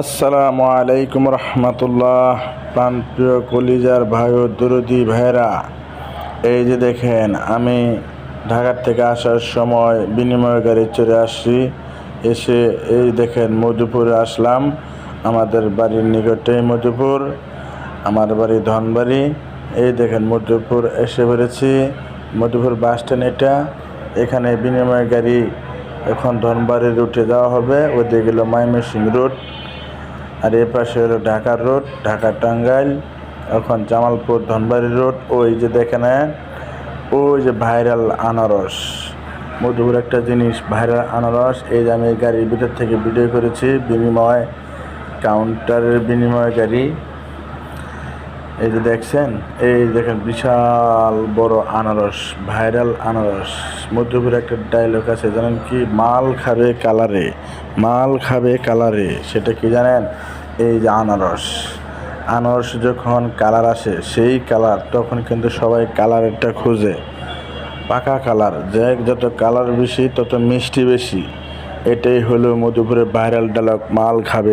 আসসালামু আলাইকুম রহমতুল্লাহ। প্রাণপ্রিয় কলিজার ভাই ও দরদি ভাইরা, এই যে দেখেন, আমি ঢাকার থেকে আসার সময় বিনিময় গাড়ি চড়ে আসছি। এসে এই দেখেন মধুপুরে আসলাম। আমাদের বাড়ির নিকটে মধুপুর, আমার বাড়ি ধনবাড়ি। এই দেখেন মধুপুর এসে পড়েছি। মধুপুর বাস স্ট্যান্ড এটা। এখানে বিনিময় গাড়ি এখন ধনবাড়ি রুটে যাওয়া হবে। ওদিকে গেল ময়মনসিংহ রোড, আর এ পাশে হলো ঢাকার রোড, ঢাকা টাঙ্গাইল। এখন জামালপুর ধনবাড়ি রোড। ওই যে দেখেন, ওই যে ভাইরাল আনারস, মধুপুর একটা জিনিস ভাইরাল আনারস। এই যে আমি এই গাড়ির ভিতর থেকে ভিডিও করেছি, বিনিময় কাউন্টারের বিনিময় গাড়ি। এই যে দেখছেন, এই দেখেন বিশাল বড় আনারস, ভাইরাল আনারস। মধুপুর একটা ডায়লগ আছে জানেন কি? মাল খাবে কালারে, মাল খাবে কালারে। সেটা কি জানেন? এই যে আনারস যখন কালার আসে, সেই কালার, তখন কিন্তু সবাই কালারেরটা খুঁজে, পাকা কালার। যত কালার বেশি তত মিষ্টি বেশি। এটাই হলো মধুপুরের ভাইরাল ডায়লগ, মাল খাবে